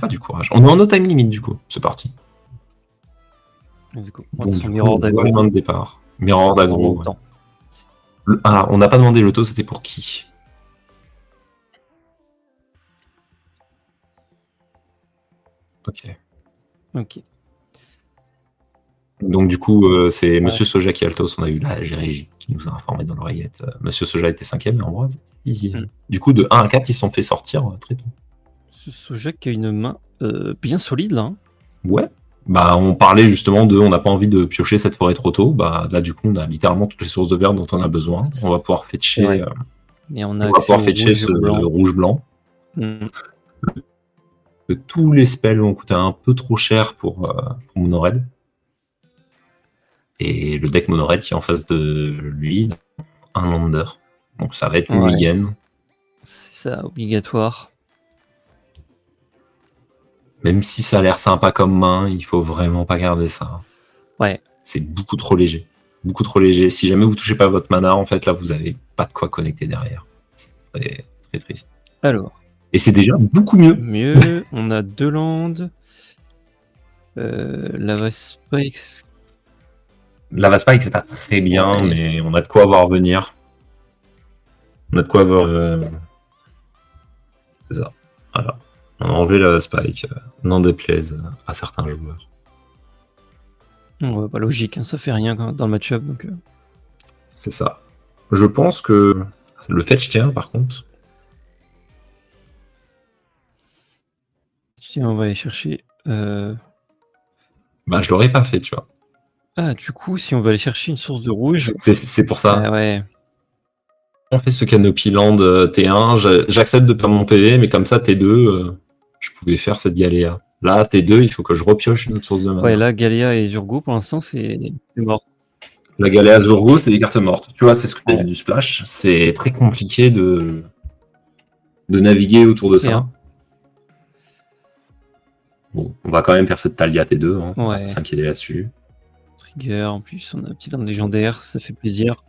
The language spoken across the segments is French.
pas du courage. On est en no time limit du coup, c'est parti. Let's go. Donc, du coup, on voit les mains de départ. Mirror En d'aggro. même temps. Ah, on n'a pas demandé l'auto, c'était pour qui? Ok. Ok. Donc du coup, c'est Monsieur Soja qui altos. On a eu la régie qui nous a informé dans l'oreillette. Monsieur Soja était 5e et Ambroise 6e. Du coup, de 1 à 4, ils se sont fait sortir très tôt. Ce Soja qui a une main bien solide là. Hein. Ouais. Bah, on parlait justement de, on n'a pas envie de piocher cette forêt trop tôt. Bah, là, du coup, on a littéralement toutes les sources de verre dont on a besoin. On va pouvoir fetcher. Et on On a va accès pouvoir au fetcher rouge ce blanc. rouge-blanc. Que tous les spells vont coûter un peu trop cher pour Monored. Et le deck Monored qui est en face de lui, un lander. Donc ça va être une Ligan. C'est ça, obligatoire. Même si ça a l'air sympa comme main, il faut vraiment pas garder ça. Ouais. C'est beaucoup trop léger. Beaucoup trop léger. Si jamais vous touchez pas votre mana, en fait, là, vous avez pas de quoi connecter derrière. C'est très, très triste. Alors. Et c'est déjà beaucoup mieux. Mieux, on a 2 landes. Lava Spikes. Lava Spike, c'est pas très bien, mais on a de quoi voir venir. On a de quoi voir. C'est ça. Voilà. On a enlevé Lava Spike. N'en déplaise à certains joueurs. Ouais, bah logique, hein, ça fait rien dans le match-up. Donc, C'est ça. Je pense que le fetch tient, par contre. Tiens, on va aller chercher. Bah, je l'aurais pas fait, tu vois. Ah, du coup, si on veut aller chercher une source de rouge. C'est pour ça. Ah ouais. On fait ce Canopy Land T1. J'accepte de perdre mon PV, mais comme ça, T2, je pouvais faire cette Galéa. Là, T2, il faut que je repioche une autre source de mana. Ouais, là, Galéa et Zurgo, pour l'instant, c'est mort. La Galéa Zurgo, c'est des cartes mortes. Tu vois, c'est ce que tu as dit du Splash. C'est très compliqué de naviguer autour de ça. Bon, on va quand même faire cette Talia T2, hein. On va pas s'inquiéter là-dessus. Trigger, en plus, on a un petit land légendaire, ça fait plaisir.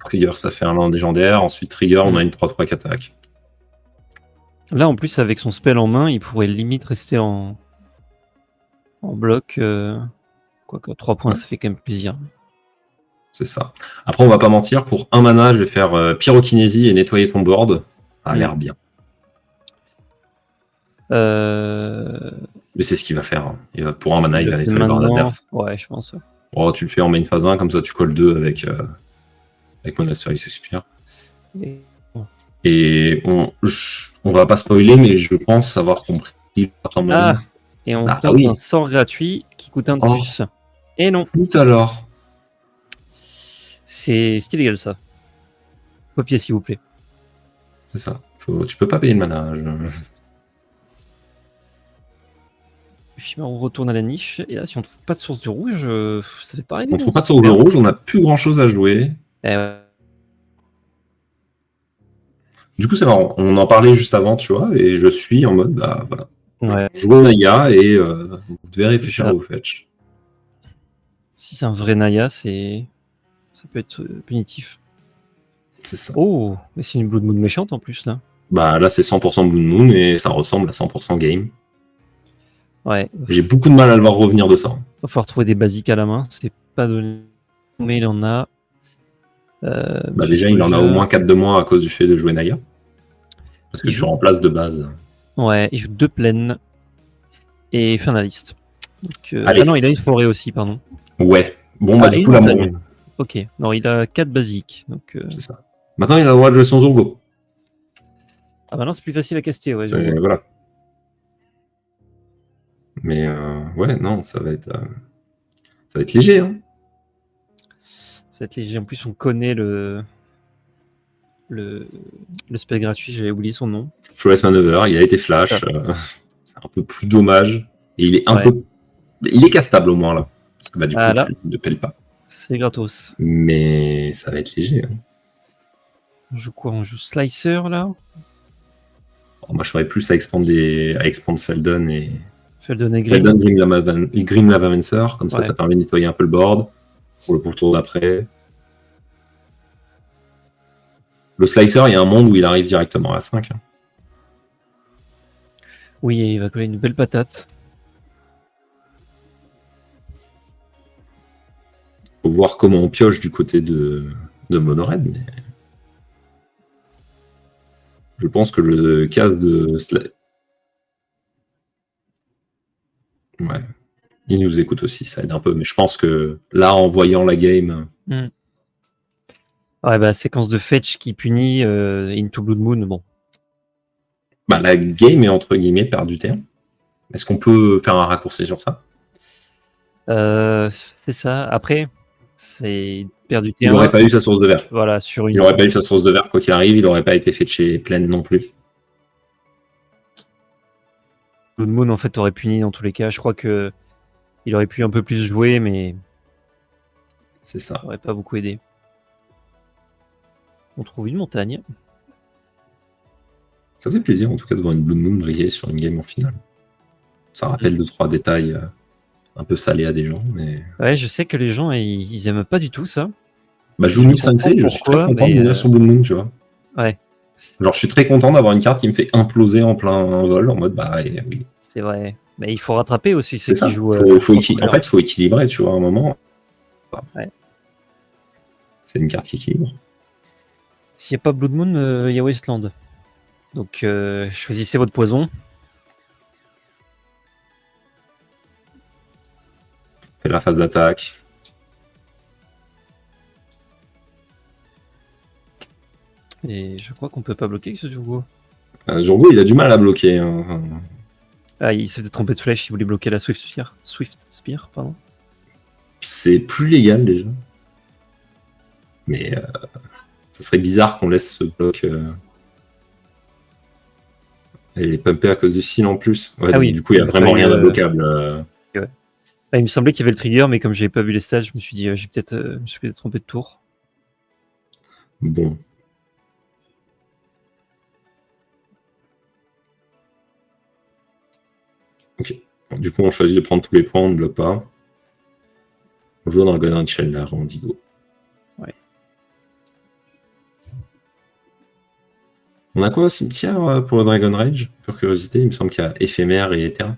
Trigger, ça fait un land légendaire. Ensuite, Trigger, on a une 3-3 qui attaque. Là, en plus, avec son spell en main, il pourrait limite rester en bloc. Quoique 3 points, ça fait quand même plaisir. C'est ça. Après, on va pas mentir, pour un mana, je vais faire pyrokinésie et nettoyer ton board. Ça a l'air bien. Mais c'est ce qu'il va faire. Pour un mana, il va nettoyer le board adverse. Ouais, je pense. Oh, tu le fais en main phase 1, comme ça tu colles 2 avec Monastery Suspire. Et on va pas spoiler, mais je pense avoir compris. Et on tente un sort gratuit qui coûte un de plus. Et non. Tout alors. C'est illégal ça. Copier s'il vous plaît. C'est ça. Tu peux pas payer le mana. On retourne à la niche. Et là, si on trouve pas de source de rouge, ça fait pareil. On trouve pas de source de rouge, on a plus grand chose à jouer. Du coup, c'est marrant. On en parlait juste avant, tu vois, et je suis en mode, bah voilà. Ouais. Jouez Naya et vous devez réfléchir à vos fetch. Si c'est un vrai Naya, ça peut être punitif. C'est ça. Oh, mais c'est une Blood Moon méchante en plus là. Bah là, c'est 100% Blood Moon et ça ressemble à 100% game. Ouais. J'ai beaucoup de mal à le voir revenir de ça. Il va falloir trouver des basiques à la main. C'est pas donné. Mais il en a. Bah déjà, il en a au moins 4 de moins à cause du fait de jouer Naya. Parce que je suis en place de base. Ouais, il joue 2 plaines. Et finaliste. Donc, Allez. Ah non, il a une forêt aussi, pardon. Ouais. Bon, bah du coup, la montagne. Ok. Non, il a 4 basiques. Donc, c'est ça. Maintenant, il a le droit de jouer son Zurgo. Ah bah non, c'est plus facile à caster, ouais. Voilà. Mais ouais, non, ça va être léger, hein. Ça va être léger. En plus, on connaît le spell gratuit, j'avais oublié son nom. Flawless Maneuver, il a été flash. C'est un peu plus dommage. Et il est un peu. Il est castable au moins là. Parce que bah, du coup, là, tu ne pèles pas. C'est gratos. Mais ça va être léger. Hein. On joue quoi? On joue Slicer là? Moi, je ferais plus à expandre Felden et. Felden et Grim. Grim Lavamancer. Comme ça permet de nettoyer un peu le board. Pour le tour d'après. Le Slicer, il y a un monde où il arrive directement à 5. Hein. Oui, il va coller une belle patate. Faut voir comment on pioche du côté de Monored, mais je pense que le casse de ouais, il nous écoute aussi, ça aide un peu, mais je pense que là, en voyant la game, Ouais, bah, séquence de fetch qui punit Into Blood Moon, bon. bah, la game est entre guillemets perdue terme. Est-ce qu'on peut faire un raccourci sur ça? C'est ça. Après, c'est perdu Il terrain. n'aurait pas eu sa source de verre. Voilà, sur une. Il n'aurait pas eu sa source de verre quoi qu'il arrive, il n'aurait pas été fetché pleine non plus. Blood Moon, en fait, aurait puni dans tous les cas. Je crois que il aurait pu un peu plus jouer, mais C'est ça. ça aurait pas beaucoup aidé. On trouve une montagne. Ça fait plaisir en tout cas de voir une Blue Moon briller sur une game en finale. Ça rappelle 2-3 détails un peu salés à des gens, mais. Ouais, je sais que les gens, ils aiment pas du tout ça. Bah, Juni Sensei, je suis très pourquoi, content mais, de venir sur Blue Moon, tu vois. Ouais, Genre, je suis très content d'avoir une carte qui me fait imploser en plein vol, en mode, bah, oui. c'est vrai. Mais il faut rattraper aussi ceux C'est ça. qui jouent. En fait, il faut équilibrer, tu vois, à un moment. Ouais. C'est une carte qui équilibre. S'il n'y a pas Blood Moon, il y a Wasteland. Donc, choisissez votre poison. Fait la phase d'attaque. Et je crois qu'on peut pas bloquer ce Zurgo. Zurgo, il a du mal à bloquer. Hein. Ah, il s'est peut-être trompé de flèche, il voulait bloquer la Swift Spear. Swift Spear, pardon. C'est plus légal déjà. Mais ça serait bizarre qu'on laisse ce bloc. Elle est pumpée à cause du seal en plus. Ouais, donc, oui. du coup, il n'y a vraiment rien d'ablocable. Ah, il me semblait qu'il y avait le trigger, mais comme j'avais pas vu les stats, je me suis dit, je me suis peut-être trompé de tour. Bon. Ok. Du coup, on choisit de prendre tous les points, on ne bloque pas. On joue Dragon Age Chandler en Digo. Ouais. On a quoi au cimetière pour le Dragon Rage? Pour curiosité, il me semble qu'il y a éphémère et éther.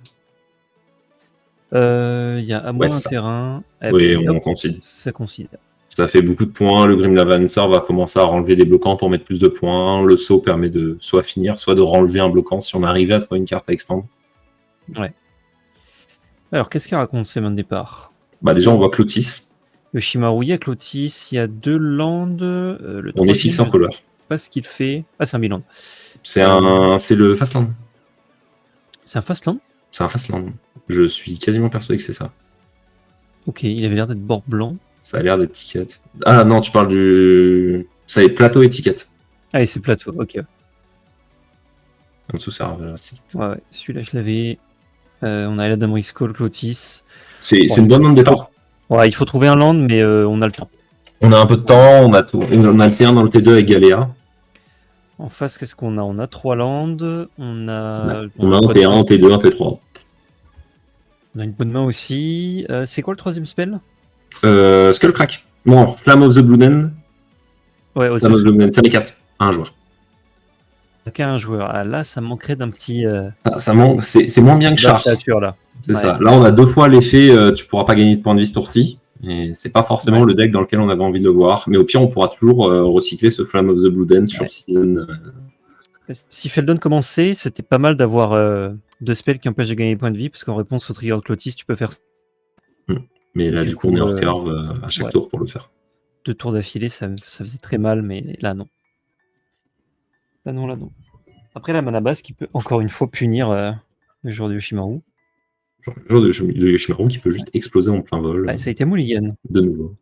Il y a à moi Ouais, un ça. terrain. Oui, puis, on hop, considère. ça considère. Ça fait beaucoup de points. Le Grim Lavancer va commencer à enlever des bloquants pour mettre plus de points. Le saut permet de soit finir, soit de renlever un bloquant si on arrivait à trouver une carte à expandre. Ouais. Alors, qu'est-ce qu'il raconte ces mains de départ? Bah déjà, on voit Clotis. Le Shimaru, il y a Clotis, il y a 2 landes. Le On est fixe en couleur. Je sais pas ce qu'il fait. Ah, c'est un bilan. C'est le Fastland. C'est un Fastland? C'est un Fastland. Je suis quasiment persuadé que c'est ça. Ok, il avait l'air d'être bord blanc. Ça a l'air d'être ticket. Ah non, tu parles du. Ça va être plateau et ticket. Ah, et c'est plateau, ok. En dessous, ça a Ouais, celui-là, je l'avais. On a la Dame Riscol, Clotis. C'est une bonne main de départ. Ouais, il faut trouver un land, mais on a le temps. On a un peu de temps, on a le T1 dans le T2 avec Galéa. En face, qu'est-ce qu'on a? On a 3 landes. On a un T1, un T2, un T3. On a une bonne main aussi. C'est quoi le troisième spell? Skullcrack. Non, Flame of the Blood End. Ouais, aussi. Flame of the Blood End, c'est les 4. Un joueur. Un joueur. Ah, là, ça manquerait d'un petit. Ça manque, c'est moins bien que Char. Là. C'est ça. Là, on a 2 fois l'effet tu pourras pas gagner de points de vie Storti. Et c'est pas forcément le deck dans lequel on avait envie de le voir. Mais au pire, on pourra toujours recycler ce Flame of the Blood End sur Season. Si Feldon commençait, c'était pas mal d'avoir 2 spells qui empêchent de gagner des points de vie, parce qu'en réponse au trigger de Clotis, tu peux faire. Mais là, du coup, on est hors curve à chaque tour pour le faire. 2 tours d'affilée, ça faisait très mal, mais là, non. Là, non. Après, la mana base qui peut encore une fois punir le joueur de Yoshimaru. Genre le joueur de Yoshimaru qui peut juste exploser en plein vol. Ouais, ça a été mulligan. De nouveau.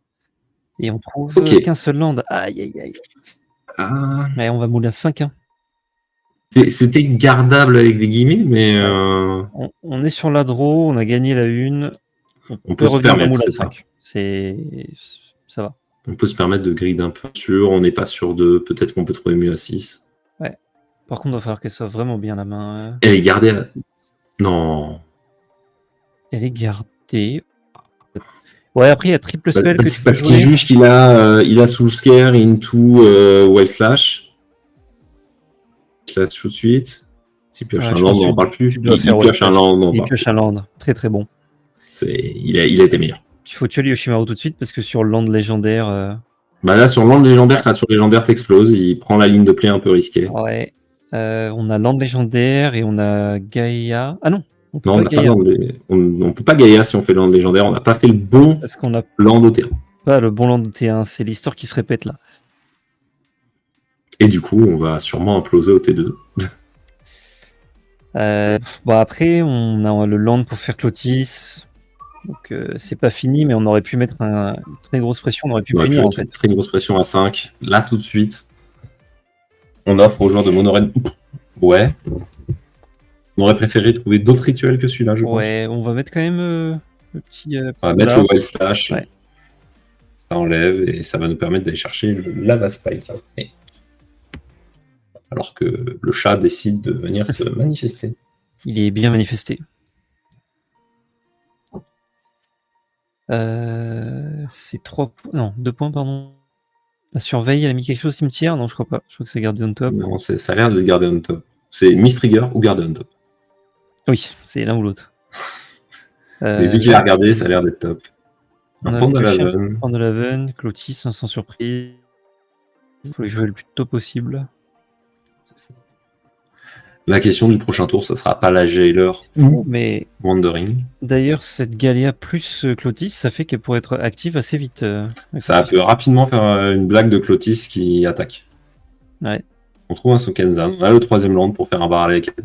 Et on trouve qu'un seul land. Aïe. Ah. Ouais, on va mouler à 5. C'était gardable avec des guillemets, mais. On est sur la draw, on a gagné la 1. On peut revenir à moule à 5. Ça va. On peut se permettre de grid un peu sûr, on n'est pas sûr de. Peut-être qu'on peut trouver mieux à 6. Ouais. Par contre, il va falloir qu'elle soit vraiment bien la main. Elle est gardée à. Non. Elle est gardée. Ouais, après, il y a triple spell. Parce qu'il juge qu'il a Soul Scare into Wild Slash. Slash tout de suite. S'il pioche Ouais, un je land, pense on que n'en parle plus. tu dois Il faire pioche un White land, on en Il parle pioche plus. un land. Très très bon. Il a été meilleur. Il faut tuer le Yoshimaru tout de suite parce que sur le land légendaire. Bah là, sur land légendaire, créature légendaire t'explose. Il prend la ligne de play un peu risquée. Ouais. On a land légendaire et on a Gaïa. Ah non, on peut Non, on pas n'a pas Gaïa. on peut pas Gaïa si on fait land légendaire. On n'a pas fait le bon Parce qu'on n'a land au terrain. pas le bon land de T1. C'est l'histoire qui se répète là. Et du coup, on va sûrement imploser au T2. Bon, après, on a le land pour faire Clotis. Donc c'est pas fini, mais on aurait pu mettre une très grosse pression. On aurait pu On aurait pu punir en mettre une fait. très grosse pression à 5. Là, tout de suite, on offre aux joueurs de Monorail. Ouais. On aurait préféré trouver d'autres rituels que celui-là, je pense. Ouais, on va mettre quand même le petit. On va mettre le polar. Wild Slash. Ouais. Ça enlève et ça va nous permettre d'aller chercher le Lava Spike. Alors que le chat décide de venir se manifester. Il est bien manifesté. C'est 3 points. Non, 2 points, pardon. La surveille, elle a mis quelque chose au cimetière? Non, je crois pas. Je crois que c'est gardé on top. Non, ça a l'air d'être gardé on top. C'est Miss Trigger ou gardé on top. Oui, c'est l'un ou l'autre. Mais vu qu'il a regardé, ça a l'air d'être top. On Un a Panda pioché Laven. un de Laven, Clotis, 500 surprises. Il faut les jouer le plus tôt possible. La question du prochain tour, ça sera pas la Jailer ou Mais Wandering. d'ailleurs, cette Galia plus Clotis, ça fait qu'elle pourrait être active assez vite. Ça peut rapidement faire une blague de Clotis qui attaque. Ouais. On trouve un Sokenzan. On a le troisième land pour faire un Baralekar.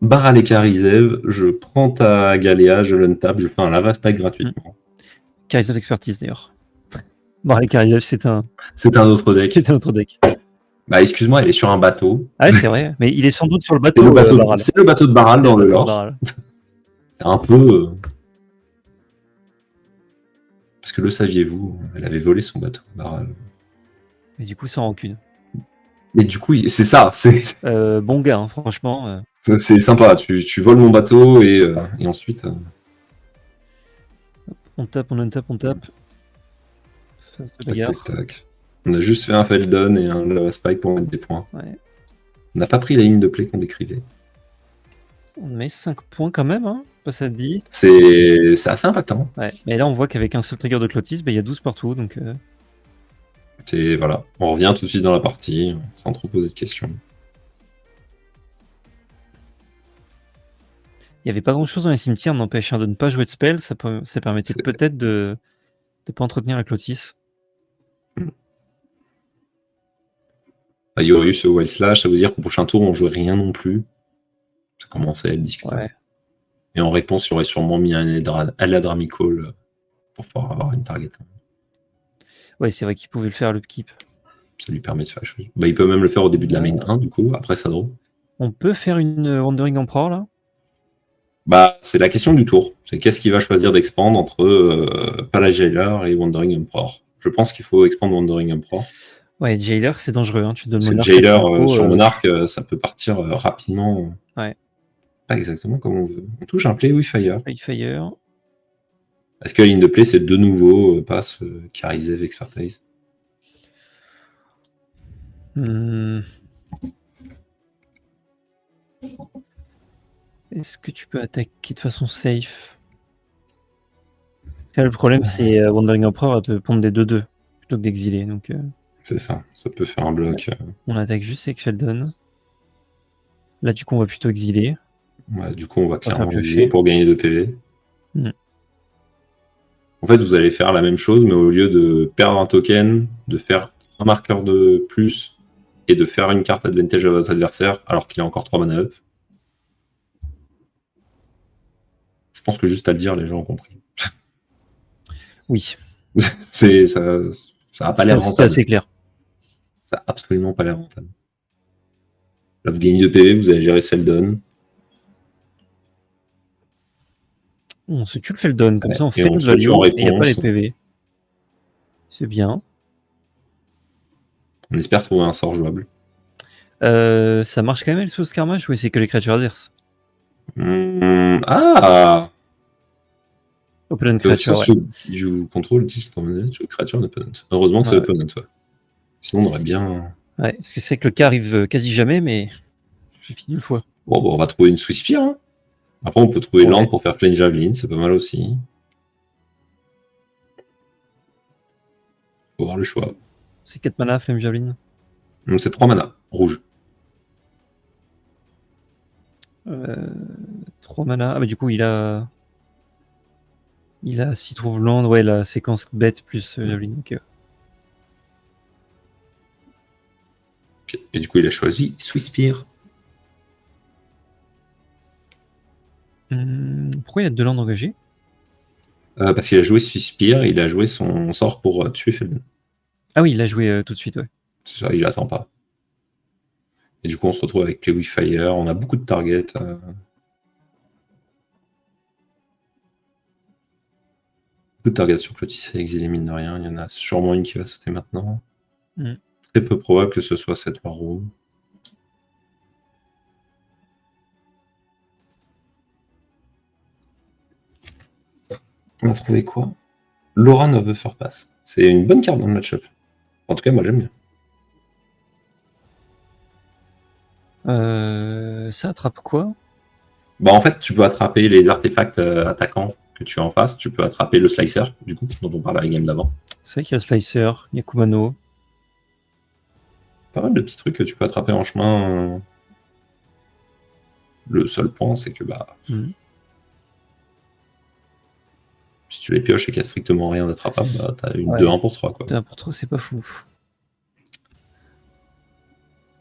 Baralekar Isev, je prends ta Galia, je l'untap, je fais un Lava Spike gratuitement. Kaiser Expertise d'ailleurs. Bon, les Kaiser, c'est un autre deck. autre deck. Bah excuse-moi, elle est sur un bateau. Ah, c'est vrai, mais il est sans doute sur le C'est bateau. le, c'est le bateau de Baral dans le lore. C'est un peu. Parce que le saviez-vous, elle avait volé son bateau, Baral. Mais du coup, sans rancune. Mais du coup, c'est ça. Bon gars, hein, franchement. C'est sympa. Tu voles mon bateau et ensuite. On tape, on tape, on tape. Face de Tac, bagarre. tac, tac. On a juste fait un Feldon et un Lava Spike pour mettre des points. Ouais. On n'a pas pris la ligne de play qu'on décrivait. On met 5 points quand même, hein. Passe à 10. C'est assez impactant. Ouais. Mais là, on voit qu'avec un seul trigger de Clotis, il y a 12 partout. Donc, Voilà. On revient tout de suite dans la partie sans trop poser de questions. il n'y avait pas grand chose dans les cimetières, n'empêchant de ne pas jouer de spell. Ça permettait peut-être de ne pas entretenir la Clotis. Il y aurait eu ce Wild Slash, ça veut dire qu'au prochain tour, on jouait rien non plus. Ça commençait à être discutable. Ouais. Et en réponse, il aurait sûrement mis un Eladramicall pour pouvoir avoir une target. Ouais, c'est vrai qu'il pouvait le faire, le keep. Ça lui permet de faire les choses. Il peut même le faire au début de la main 1, du coup, après ça draw. On peut faire une Wandering Emperor, là? C'est la question du tour. C'est qu'est-ce qu'il va choisir d'expandre entre Palajailer et Wandering Emperor. Je pense qu'il faut expandre Wandering Emperor. Ouais, Jailer, c'est dangereux. Hein. Tu donnes Monarch. Jailer sur Monarch, ça peut partir rapidement. Ouais. Pas exactement comme on veut. On touche un Play with Fire. Fire. Est-ce que la ligne de play, c'est de nouveau passe Karizev Expertise? Est-ce que tu peux attaquer de façon safe? Là, le problème, c'est Wandering Emperor, elle peut pondre des 2-2 plutôt que d'exiler. Donc, c'est ça peut faire un bloc. On attaque juste avec Feldon. Là, du coup, on va plutôt exiler. Ouais, du coup, on va clairement exiler pour gagner 2 PV. En fait, vous allez faire la même chose, mais au lieu de perdre un token, de faire un marqueur de plus et de faire une carte advantage à votre adversaire alors qu'il a encore 3 mana up. Je pense que juste à le dire, les gens ont compris. Oui. Ça n'a pas l'air rentable. C'est assez clair. Ça n'a absolument pas l'air rentable. Là, vous gagnez 2 PV, vous allez gérer Feldon. On se tue le Feldon, comme ça on fait le value et il n'y a pas les PV. C'est bien. On espère trouver un sort jouable. Ça marche quand même le sous Carmage ou c'est que les créatures adverses? Opponent creature, du contrôle, créature d'opponent. Heureusement que c'est opponent, ouais. Sinon on aurait bien Ouais, parce que c'est que le cas arrive quasi jamais, mais j'ai fini une fois. Bon, on va trouver une Swiss Spear. Hein. Après, on peut trouver Ouais. Land pour faire plein de javelines, c'est pas mal aussi. Faut avoir le choix. C'est 4 mana, Flame Javelin. Donc, c'est 3 mana, rouge. 3 mana. Ah, bah du coup, il a. S'il trouve Land, ouais, la séquence bête plus Javelin. Ok. Ok. Et du coup, il a choisi Swiss Spear. Pourquoi il a 2 Land engagés? Parce qu'il a joué Swiss Spear, il a joué son sort pour tuer Felden. Ah oui, il a joué tout de suite, ouais. C'est ça, il attend pas. Et du coup, on se retrouve avec Play with Fire. On a beaucoup de targets. Beaucoup de targets sur Clotis et Exilé, mine de rien. Il y en a sûrement une qui va sauter maintenant. Très peu probable que ce soit cette Warrow. On va trouver quoi? Loran of the Furpass. C'est une bonne carte dans le match-up. En tout cas, moi j'aime bien. Ça attrape quoi? Bah en fait, tu peux attraper les artefacts attaquants que tu as en face. Tu peux attraper le Slicer, du coup, dont on parlait à la game d'avant. C'est vrai qu'il y a Slicer, il y a Kumano. Pas mal de petits trucs que tu peux attraper en chemin. Le seul point, c'est que si tu les pioches et qu'il n'y a strictement rien d'attrapable, bah, t'as une 2-1 pour 3. 2-1 pour 3, c'est pas fou.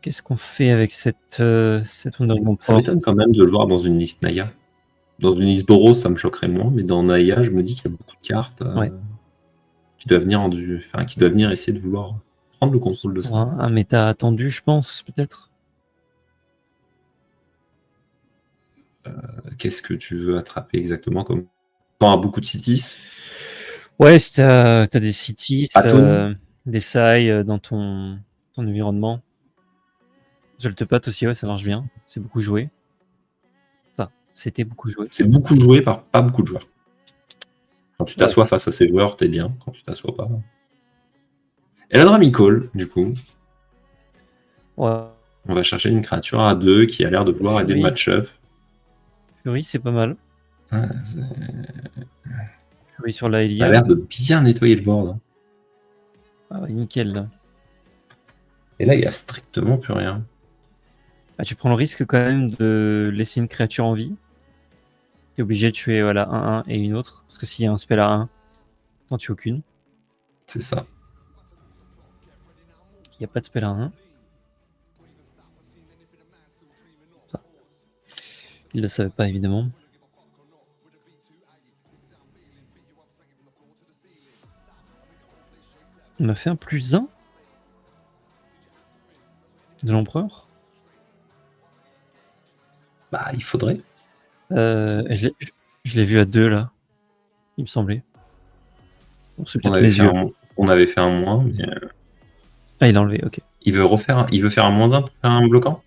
Qu'est-ce qu'on fait avec cette Wandering Ça m'étonne quand même de le voir dans une liste Naya. Dans une liste Boros, ça me choquerait moins, mais dans Naya, je me dis qu'il y a beaucoup de cartes qui doivent venir essayer de vouloir prendre le contrôle de ça. Un méta attendu, je pense, peut-être. Qu'est-ce que tu veux attraper exactement comme temps à beaucoup de cities? Ouais, si t'as des cities, Atoon. des sailles dans ton environnement. Zultepat aussi, ouais, ça marche bien. C'est beaucoup joué. Enfin, c'était beaucoup joué. C'est beaucoup joué par pas beaucoup de joueurs. Quand tu t'assois face à ces joueurs, t'es bien. Quand tu t'assois pas. Et la Dramicall, du coup. Ouais. On va chercher une créature à 2 qui a l'air de vouloir aider le match-up. Fury, c'est pas mal. Ouais, Fury sur la Elia. Ça a l'air de bien nettoyer le board. Hein. Ah ouais, nickel. Là. Et là, il n'y a strictement plus rien. Ah, tu prends le risque quand même de laisser une créature en vie. Tu es obligé de tuer 1-1 et une autre. Parce que s'il y a un spell à 1, t'en tues aucune. C'est ça. Il n'y a pas de spell à 1. Ça. Il ne le savait pas, évidemment. On a fait un +1 de l'empereur. Bah, il faudrait. Je l'ai vu à 2 là, il me semblait. Bon, c'est peut-être mes yeux. On avait fait un moins, mais... Ah, il a enlevé, ok. Il veut faire un -1 pour faire un bloquant?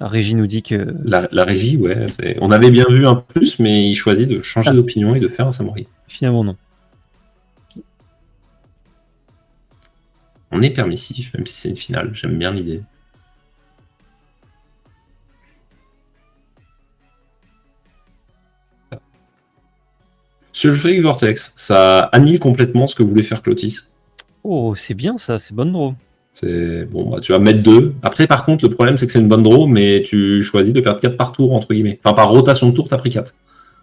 La régie nous dit que... La régie, ouais. On avait bien vu un plus, mais il choisit de changer d'opinion et de faire un samouraï. Finalement, non. Okay. On est permissif, même si c'est une finale. J'aime bien l'idée. Sulfuric Vortex, ça annule complètement ce que voulait faire Clotis. Oh, c'est bien ça, c'est bonne draw. Bon, bah, tu vas mettre 2. Après, par contre, le problème, c'est que c'est une bonne draw, mais tu choisis de perdre 4 par tour, entre guillemets. Enfin, par rotation de tour, t'as pris 4.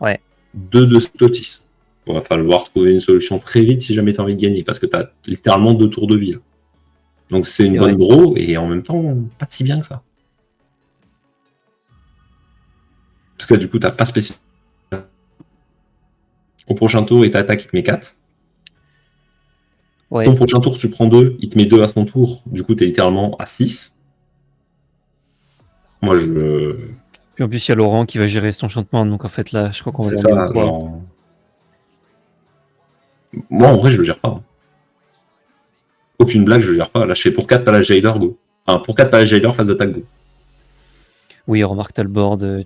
Ouais. 2 de Clotis. Il va falloir trouver une solution très vite si jamais t'as envie de gagner, parce que t'as littéralement 2 tours de vie. Là. Donc c'est une bonne draw, et en même temps, pas si bien que ça. Parce que du coup, t'as pas spécial. Au prochain tour, il t'attaque, il te met 4. Ouais. Ton prochain tour, tu prends 2, il te met 2 à son tour. Du coup, t'es littéralement à 6. Moi, je... Puis en plus, il y a Laurent qui va gérer cet enchantement. Donc en fait, là, je crois qu'on va... C'est ça, genre... Moi, en vrai, je le gère pas. Aucune blague, je le gère pas. Là, je fais pour 4 Palace Jailer, go. Enfin, pour 4 Palace Jailer, phase d'attaque, go. Oui, remarque, t'as le board...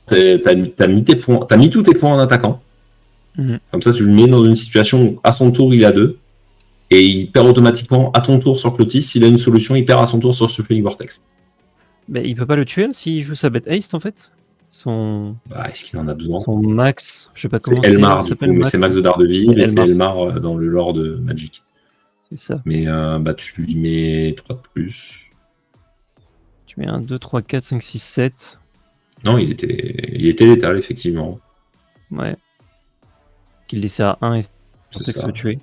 T'as mis tous tes points en attaquant. Comme ça, tu le mets dans une situation, à son tour, il a 2. Et il perd automatiquement à ton tour sur Clotis. S'il a une solution, il perd à son tour sur Sulfuric Vortex. Mais il peut pas le tuer s'il joue sa bête haste en fait. Son Est-ce qu'il en a besoin? max, je sais pas C'est comment Elmar, ça du s'appelle. coup, mais c'est Max de Daredevil C'est et c'est Elmar. Elmar dans le lore de Magic. C'est ça. Mais tu lui mets 3 de plus. Tu mets 1, 2, 3, 4, 5, 6, 7. Non, il était létal, effectivement. Ouais. Qu'il laissait à 1 et C'est Vortex ça. le tuer.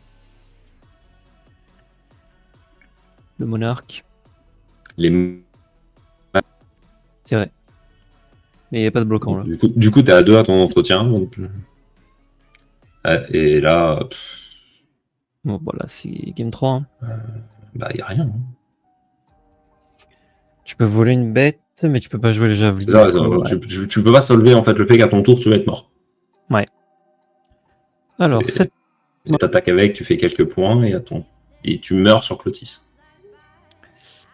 Le monarque. Les... C'est vrai. Mais il n'y a pas de bloquant là. Du coup, t'es à 2 à ton entretien. Donc... Et là, Bon, voilà, c'est game 3. il n'y a rien. Hein. Tu peux voler une bête, mais tu peux pas jouer le javelin. C'est ça, tu peux pas solver en fait le fait qu'à ton tour tu vas être mort. Ouais. Alors, t'attaques avec, tu fais quelques points et tu meurs sur Clotis.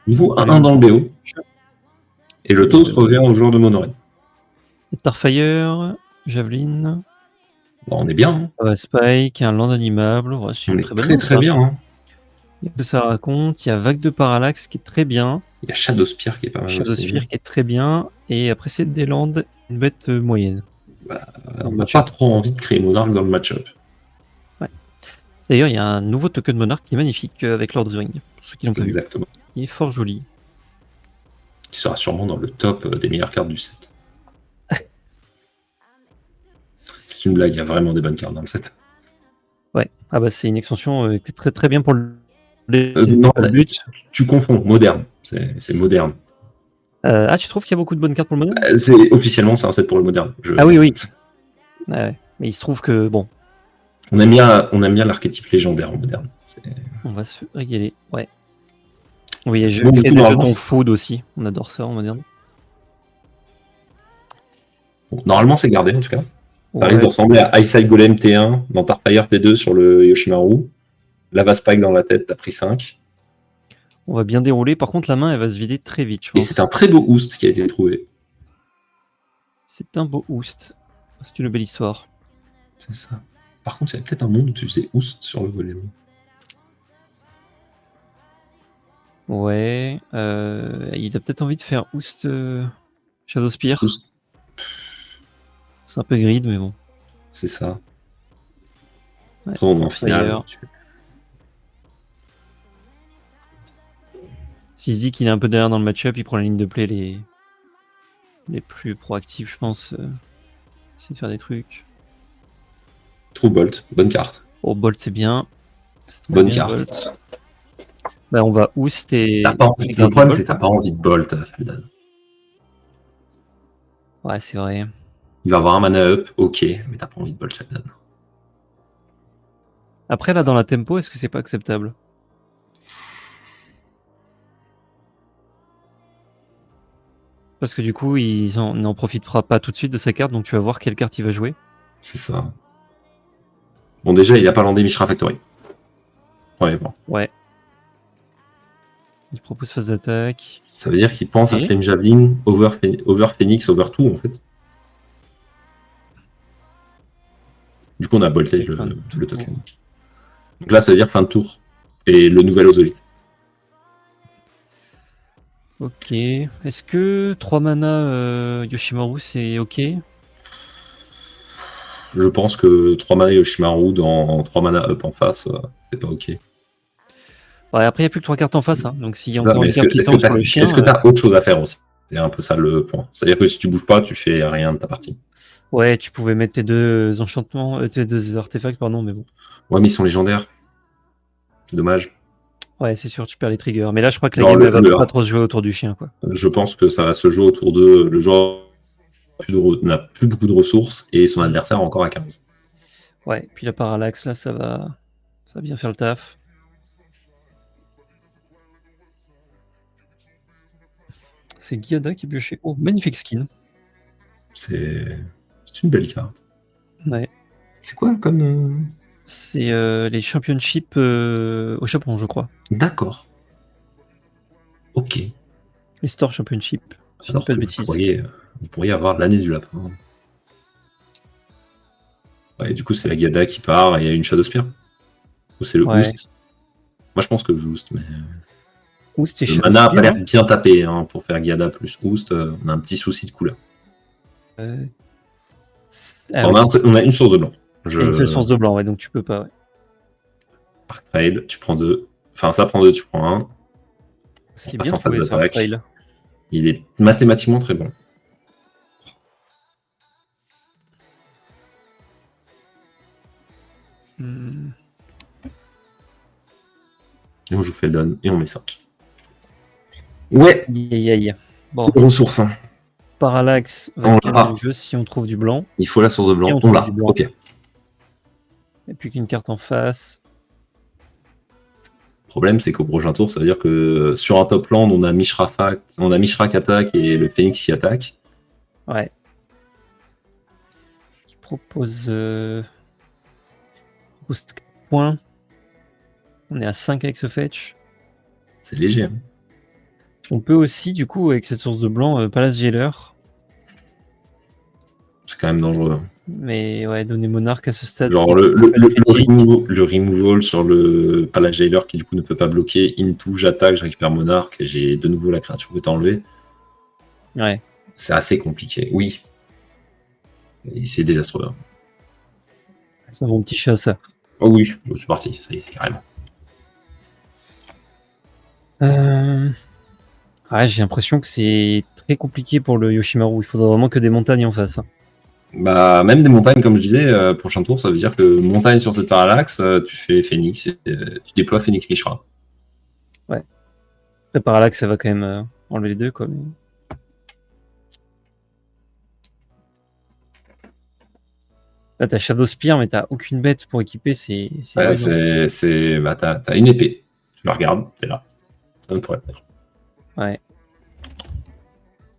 Du coup, 1-1 dans le BO. Et le toast revient au joueur de Monorail. Starfire, javelin. Bon, on est bien. Hein. Spike, un land animable. Ouais, c'est on une est très bonne très lance, très bien. Hein. Il y a que ça raconte. Il y a Vague de Parallaxe qui est très bien. Il y a Shadowspear qui est pas mal. Shadowspear qui est très bien. Et après, c'est des lands, une bête moyenne. On n'a pas trop envie de créer Monarch dans le match-up. Ouais. D'ailleurs, il y a un nouveau token Monarch qui est magnifique avec Lord of the Ring. Pour ceux qui l'ont pas vu. Exactement. Il est fort joli. Qui sera sûrement dans le top des meilleures cartes du set. C'est une blague, il y a vraiment des bonnes cartes dans le set. Ouais, c'est une extension qui est très très bien pour le. Non, tu confonds, moderne. C'est moderne. Tu trouves qu'il y a beaucoup de bonnes cartes pour le moderne? Officiellement, c'est un set pour le moderne. Ah oui. Ouais. Mais il se trouve que, bon. On aime bien l'archétype légendaire en moderne. On va se régaler, ouais. Oui, il y a des jetons food aussi. On adore ça en moderne. Bon, normalement, c'est gardé en tout cas. Ça risque de ressembler à Eyesight Golem T1 dans Starfire T2 sur le Yoshimaru. Lava Spike dans la tête, t'as pris 5. On va bien dérouler. Par contre, la main, elle va se vider très vite, je pense. Et c'est un très beau Oost qui a été trouvé. C'est un beau Oost. C'est une belle histoire. C'est ça. Par contre, il y a peut-être un monde où tu faisais Oost sur le golem. Ouais. Il a peut-être envie de faire Oost Shadowspear. Oost. C'est un peu grid, mais bon. C'est ça. Ouais, en finale. S'il se dit qu'il est un peu derrière dans le match-up, il prend la ligne de play les plus proactifs, je pense. Essayer de faire des trucs. True Bolt, bonne carte. Oh, Bolt, c'est bien. Bonne carte. On va Oost et. Le problème, c'est que t'as pas envie de Bolt, Feldan. Ouais, c'est vrai. Il va avoir un mana up, ok, mais t'as pas envie de Bolt, Feldan. Après, là, dans la tempo, est-ce que c'est pas acceptable? Parce que du coup, il n'en profitera pas tout de suite de sa carte, donc tu vas voir quelle carte il va jouer. C'est ça. Bon, déjà, il a pas landé Mishra Factory. Ouais. Il propose phase d'attaque. Ça veut dire qu'il pense à Flame Javelin, over Phoenix, over tout, en fait. Du coup, on a bolté le token. Donc là, ça veut dire fin de tour. Et le nouvel Ozolite. Ok. Est-ce que 3 mana Yoshimaru, c'est ok? Je pense que 3 mana Yoshimaru dans 3 mana up en face, c'est pas ok. Ouais, après, il n'y a plus que 3 cartes en face. Hein. Donc, s'il y a encore une carte qui tombe sur le chien. Est-ce que tu as autre chose à faire aussi? C'est un peu ça le point. C'est-à-dire que si tu bouges pas, tu fais rien de ta partie. Ouais, tu pouvais mettre tes 2 enchantements, tes 2 artefacts, pardon, mais bon. Ouais, mais ils sont légendaires. C'est dommage. Ouais, c'est sûr, tu perds les triggers. Mais là, je crois que la game, elle va pas trop se jouer autour du chien, quoi. Je pense que ça va se jouer autour de le joueur n'a plus beaucoup de ressources et son adversaire encore à 15. Ouais, puis la parallaxe, là, ça va bien faire le taf. C'est Guiada qui est pioché. Oh, magnifique skin. C'est une belle carte. Ouais. C'est quoi comme... C'est les championships au Japon, je crois. D'accord. Ok. Les Store Championship. Si je ne dis pas de bêtises. Vous pourriez avoir l'année du lapin. Ouais, du coup, c'est la Guiada qui part et il y a une Shadowspear. Ou c'est le Oost. Moi, je pense que Just, mais Oust et le Shadow mana a pas Spear, l'air bien tapé hein, pour faire Giada plus Oust. On a un petit souci de couleur. Ah On oui, a, on a une source de blanc. il y a une seule source de blanc, ouais, donc tu peux pas. Ouais. Arc Trail, tu prends 2. Enfin, ça prend 2, tu prends 1. C'est passe bien en phase trouvé ce d'attaque. Trail. Il est mathématiquement très bon. Et on joue Feldon et on met 5. Ouais, Aïe, aïe. Bon, ressources. Hein. Parallax va On l'a calmer pas. le jeu si on trouve du blanc. Il faut la source de Et blanc. on On trouve l'a. du blanc. Ok. Il n'y a plus qu'une carte en face. Le problème, c'est qu'au prochain tour, ça veut dire que sur un top land, on a Mishra qui attaque et le Phoenix qui attaque. Ouais. Qui propose 4 points. On est à 5 avec ce fetch. C'est léger. Hein. On peut aussi, du coup, avec cette source de blanc, Palace Jailer. C'est quand même dangereux. Mais ouais, donner Monarque à ce stade. Genre le removal sur le Palace Jailer qui du coup ne peut pas bloquer. Into, j'attaque, je récupère Monarque et j'ai de nouveau la créature que t'as enlevée. Ouais. C'est assez compliqué, oui. Et c'est désastreux. Hein. C'est un bon petit chat, ça. Oh oui, c'est parti, ça y est, carrément. Ouais, j'ai l'impression que c'est très compliqué pour le Yoshimaru. Il faudra vraiment que des montagnes en face. Hein. Bah, même des montagnes, comme je disais, prochain tour, ça veut dire que montagne sur cette parallaxe, tu fais Phoenix et tu déploies Phoenix Mishra. Ouais. Après, Parallax, ça va quand même enlever les deux, quoi. Mais... Là, t'as Shadow Spear, mais t'as aucune bête pour équiper. C'est Ouais, bah, t'as une épée. Tu la regardes, t'es là. Ça ne pourrait être. Ouais.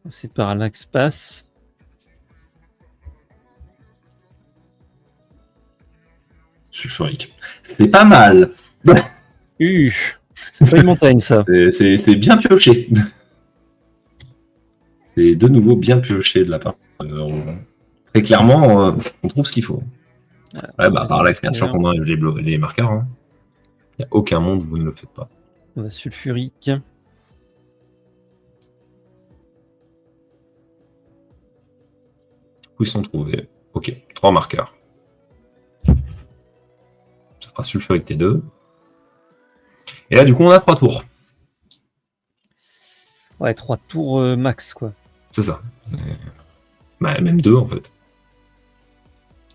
C'est Parallax passe. Sulfurique. C'est pas mal. C'est pas une montagne, ça. C'est bien pioché. C'est de nouveau bien pioché de la part. Très clairement, on trouve ce qu'il faut. Ouais, bah, Parallax, bien sûr qu'on enlève les marqueurs. Hein. Il n'y a aucun monde où vous ne le faites pas. On va sulfurique. Où ils sont trouvés? Ok, 3 marqueurs. Ça fera sulfurique T2. Et là, du coup, on a 3 tours. Ouais, 3 tours max, quoi. C'est ça. Bah, même 2, en fait.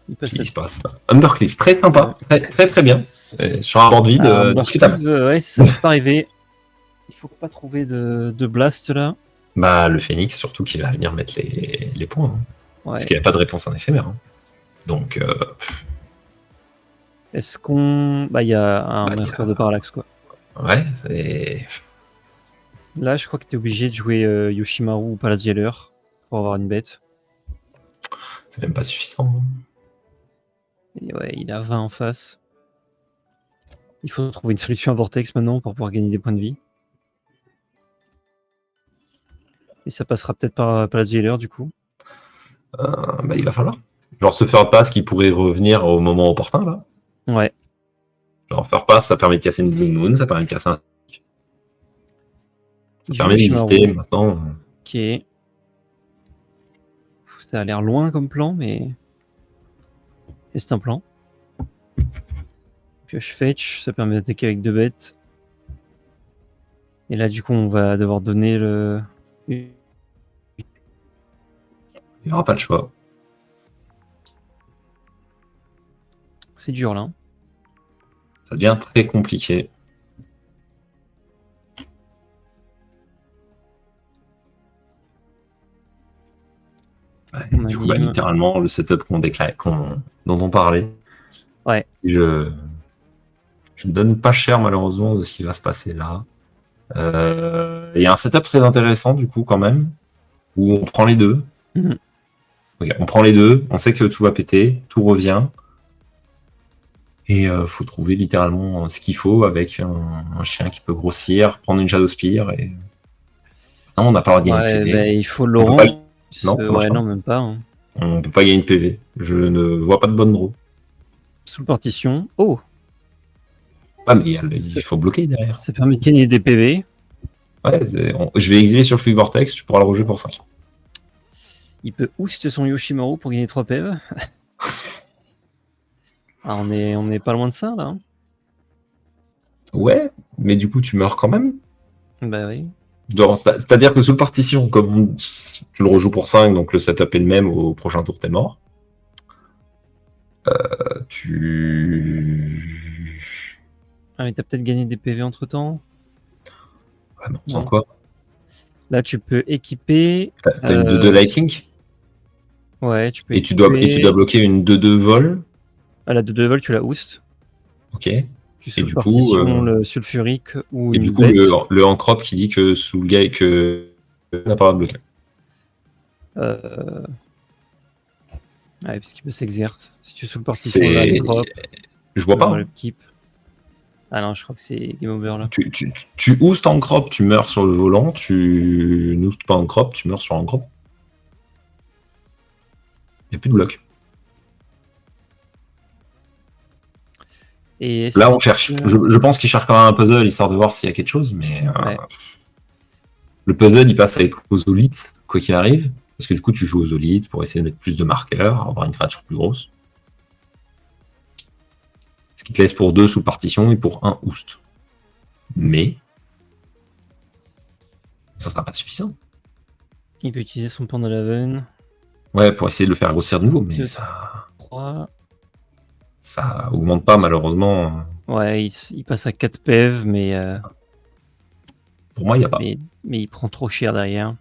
Il se passe. Undercliff, très sympa. Très, très bien. Sur un board vide, discutable. Ouais, ça peut pas arriver. Il faut pas trouver de blast, là. Bah, le Phoenix, surtout, qui va venir mettre les points. Hein. Ouais. Parce qu'il n'y a pas de réponse en éphémère. Hein. Donc... Est-ce qu'on... Bah, il y a un marqueur de parallaxe, quoi. Ouais, c'est... Là, je crois que tu es obligé de jouer Yoshimaru ou Palace Jailer pour avoir une bête. C'est même pas suffisant. Hein. Et ouais, il a 20 en face. Il faut trouver une solution à Vortex maintenant pour pouvoir gagner des points de vie. Et ça passera peut-être par Palace Jailer, du coup. Bah, il va falloir. Genre se faire passe qui pourrait revenir au moment opportun, là. Ouais. Genre faire passe, ça permet de casser une Blue Moon, ça permet de casser un... Ça permet d'exister maintenant. Ok. Ça a l'air loin comme plan, mais... Et c'est un plan. Pioche fetch, ça permet d'attaquer avec 2 bêtes. Et là, du coup, on va devoir donner le... Il n'y aura pas de choix. C'est dur, là. Ça devient très compliqué. Ouais, du coup, bah, littéralement, le setup dont on parlait. Ouais. Je ne donne pas cher, malheureusement, de ce qui va se passer là. Il y a un setup très intéressant, du coup, quand même, où on prend les deux. Mmh. Okay, on prend les deux, on sait que tout va péter, tout revient. Et faut trouver littéralement ce qu'il faut avec un chien qui peut grossir, prendre une Shadow Spear. Et... Non, on n'a pas le droit de gagner de PV. Bah, il faut Laurent. Non, ça marche pas. Non, même pas. Hein. On peut pas gagner de PV. Je ne vois pas de bonne draw. Sous partition. Oh! Ah, mais il faut bloquer derrière. Ça permet de gagner des PV. Ouais, je vais exiler sur le Fluid Vortex, tu pourras le rejouer pour 5. Il peut oost son Yoshimaru pour gagner 3 PV. Ah, on est pas loin de ça, là. Hein. Ouais, mais du coup, tu meurs quand même. Bah oui. C'est-à-dire que sous le partition, comme tu le rejoues pour 5, donc le setup est le même, au prochain tour, t'es mort. Ah, mais t'as peut-être gagné des PV entre-temps. Ah non, sans Non. quoi? Là, tu peux équiper... T'as une 2-2 Lightning. Ouais, tu peux Et tu dois bloquer une 2-2 vol. À la 2-2 vol, tu la oost. Ok. Tu Et sous du partition coup, le sulfurique ou et une du coup bête. le encrop qui dit que sous le gars que on n'a pas le droit de bloquer. Ouais, parce qu'il peut s'exerte. Si tu sous le partition là, les crops. Je vois pas. Le keep. Ah non, je crois que c'est game over là. Tu oustes en crop, tu meurs sur le volant. Tu n'oustes pas en crop, tu meurs sur un crop. Il n'y a plus de bloc. Et là, on cherche. Je pense qu'il cherche quand même un puzzle histoire de voir s'il y a quelque chose, mais ouais. Le puzzle il passe avec Ozolite, quoi qu'il arrive, parce que du coup tu joues Ozolite pour essayer de mettre plus de marqueurs, avoir une créature plus grosse. Ce qui te laisse pour 2 sous partition et pour 1 oost. Mais ça sera pas suffisant. Il peut utiliser son pan de la veine. Ouais, pour essayer de le faire grossir de nouveau, mais 2, ça. 3. Ça augmente pas malheureusement. Ouais, il passe à 4 PV, mais. Pour moi, il n'y a pas. Mais il prend trop cher derrière.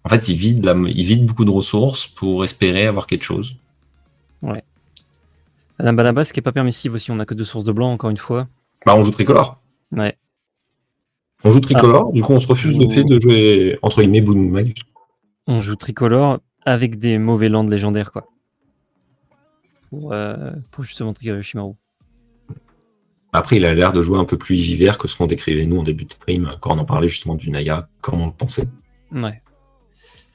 En fait, il vide beaucoup de ressources pour espérer avoir quelque chose. Ouais. La Banabas qui est pas permissive aussi, on a que 2 sources de blanc encore une fois. Bah, on joue tricolore. Ouais. On joue tricolore, du coup on se refuse le fait de jouer entre guillemets Boon Magus. On joue tricolore avec des mauvais lands légendaires quoi. Pour justement trigger Yoshimaru. Après, il a l'air de jouer un peu plus vivert que ce qu'on décrivait nous en début de stream, quand on en parlait justement du Naya, comme on le pensait. Ouais.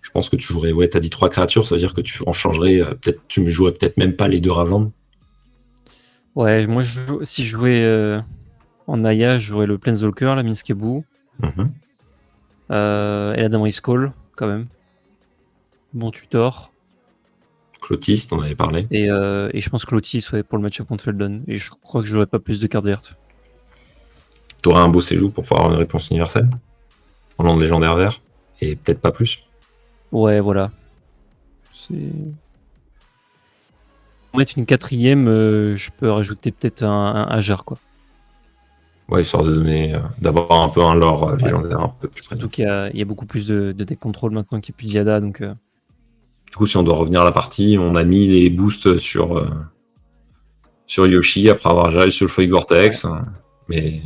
Je pense que tu jouerais, ouais, t'as dit 3 créatures, ça veut dire que tu en changerais, peut-être tu me jouerais peut-être même pas les 2 Ravens. Ouais, moi si je jouais en Naya, je jouerais le Planeswalker, la Minskebu. Et la Damaris Call, quand même. Bon tutor. Clotis, t'en avais parlé. Et je pense que Clotis pour le match-up contre Feldon. Et je crois que j'aurais pas plus de cartes vertes. T'aurais un beau séjour pour pouvoir avoir une réponse universelle en land légendaire vert. Et peut-être pas plus. Ouais, voilà. Pour mettre une 4ème, je peux rajouter peut-être un Hajar, quoi. Ouais, histoire de donner, d'avoir un peu un lore légendaire un peu plus présent. Surtout qu'il y a beaucoup plus de deck control maintenant qu'il n'y a plus de Yada, donc... Du coup, si on doit revenir à la partie, on a mis les boosts sur Yoshi après avoir géré sur le Fluid Vortex. Mais